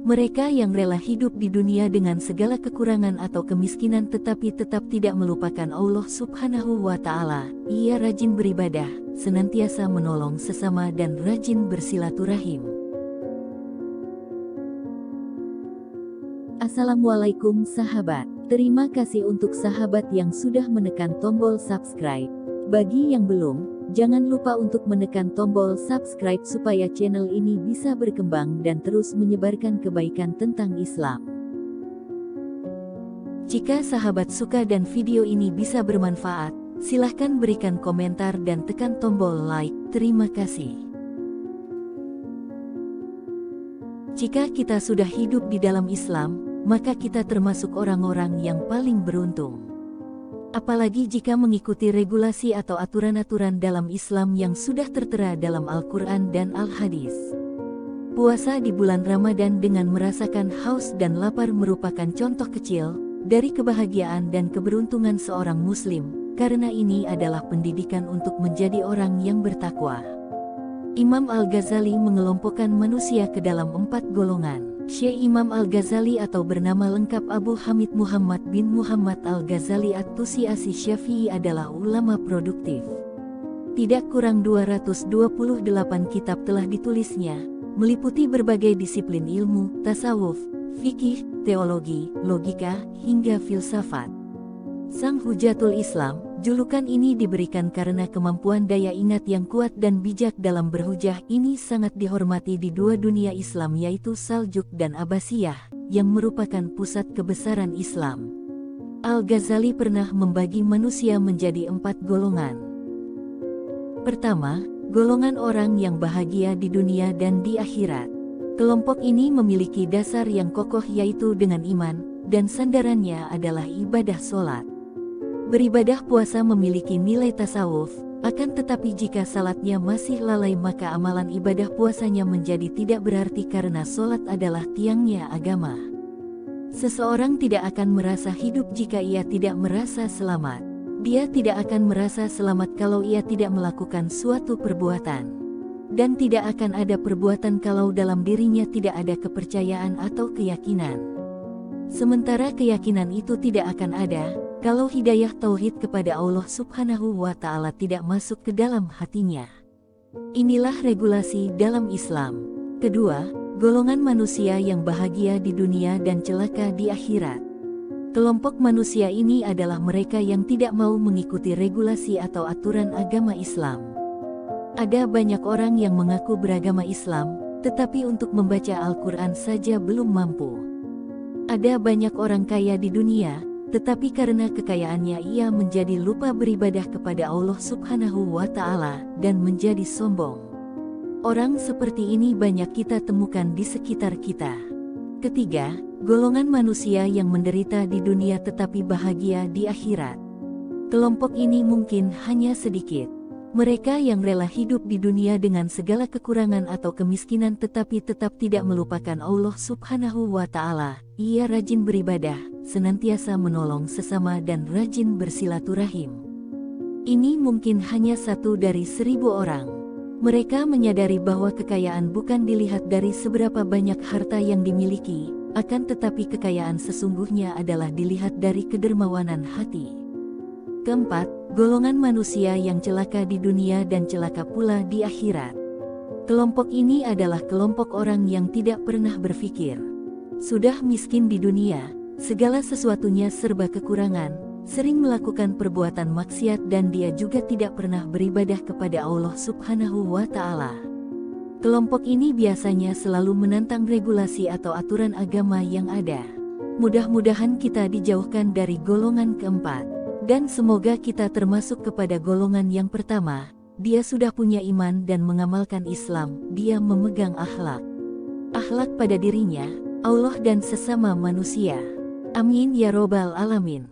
Mereka yang rela hidup di dunia dengan segala kekurangan atau kemiskinan tetapi tetap tidak melupakan Allah Subhanahu wa Ta'ala. Ia rajin beribadah, senantiasa menolong sesama dan rajin bersilaturahim. Assalamualaikum sahabat. Terima kasih untuk sahabat yang sudah menekan tombol subscribe. Bagi yang belum, jangan lupa untuk menekan tombol subscribe supaya channel ini bisa berkembang dan terus menyebarkan kebaikan tentang Islam. Jika sahabat suka dan video ini bisa bermanfaat, silahkan berikan komentar dan tekan tombol like. Terima kasih. Jika kita sudah hidup di dalam Islam, maka kita termasuk orang-orang yang paling beruntung. Apalagi jika mengikuti regulasi atau aturan-aturan dalam Islam yang sudah tertera dalam Al-Quran dan Al-Hadis. Puasa di bulan Ramadan dengan merasakan haus dan lapar merupakan contoh kecil dari kebahagiaan dan keberuntungan seorang Muslim, karena ini adalah pendidikan untuk menjadi orang yang bertakwa. Imam Al-Ghazali mengelompokkan manusia ke dalam 4 golongan. Syekh Imam Al-Ghazali atau bernama lengkap Abu Hamid Muhammad bin Muhammad Al-Ghazali At-Tusi Asy-Syafi'i adalah ulama produktif. Tidak kurang 228 kitab telah ditulisnya, meliputi berbagai disiplin ilmu, tasawuf, fikih, teologi, logika, hingga filsafat. Sang Hujatul Islam, julukan ini diberikan karena kemampuan daya ingat yang kuat dan bijak dalam berhujah. Ini sangat dihormati di dua dunia Islam yaitu Saljuk dan Abbasiyah, yang merupakan pusat kebesaran Islam. Al-Ghazali pernah membagi manusia menjadi 4 golongan. Pertama, golongan orang yang bahagia di dunia dan di akhirat. Kelompok ini memiliki dasar yang kokoh yaitu dengan iman, dan sandarannya adalah ibadah sholat. Beribadah puasa memiliki nilai tasawuf, akan tetapi jika salatnya masih lalai maka amalan ibadah puasanya menjadi tidak berarti karena sholat adalah tiangnya agama. Seseorang tidak akan merasa hidup jika ia tidak merasa selamat. Dia tidak akan merasa selamat kalau ia tidak melakukan suatu perbuatan. Dan tidak akan ada perbuatan kalau dalam dirinya tidak ada kepercayaan atau keyakinan. Sementara keyakinan itu tidak akan ada kalau hidayah tauhid kepada Allah Subhanahu wa Ta'ala tidak masuk ke dalam hatinya. Inilah regulasi dalam Islam. Kedua, golongan manusia yang bahagia di dunia dan celaka di akhirat. Kelompok manusia ini adalah mereka yang tidak mau mengikuti regulasi atau aturan agama Islam. Ada banyak orang yang mengaku beragama Islam, tetapi untuk membaca Al-Quran saja belum mampu. Ada banyak orang kaya di dunia, tetapi karena kekayaannya ia menjadi lupa beribadah kepada Allah Subhanahu wa Ta'ala dan menjadi sombong. Orang seperti ini banyak kita temukan di sekitar kita. Ketiga, golongan manusia yang menderita di dunia tetapi bahagia di akhirat. Kelompok ini mungkin hanya sedikit. Mereka yang rela hidup di dunia dengan segala kekurangan atau kemiskinan tetapi tetap tidak melupakan Allah Subhanahu wa Ta'ala. Ia rajin beribadah, senantiasa menolong sesama dan rajin bersilaturahim. Ini mungkin hanya 1 dari 1000 orang. Mereka menyadari bahwa kekayaan bukan dilihat dari seberapa banyak harta yang dimiliki, akan tetapi kekayaan sesungguhnya adalah dilihat dari kedermawanan hati. Keempat, golongan manusia yang celaka di dunia dan celaka pula di akhirat. Kelompok ini adalah kelompok orang yang tidak pernah berpikir. Sudah miskin di dunia, segala sesuatunya serba kekurangan, sering melakukan perbuatan maksiat dan dia juga tidak pernah beribadah kepada Allah Subhanahu wa Ta'ala. Kelompok ini biasanya selalu menantang regulasi atau aturan agama yang ada. Mudah-mudahan kita dijauhkan dari golongan keempat. Dan semoga kita termasuk kepada golongan yang pertama, dia sudah punya iman dan mengamalkan Islam, dia memegang akhlak. Akhlak pada dirinya, Allah dan sesama manusia. Amin ya robbal alamin.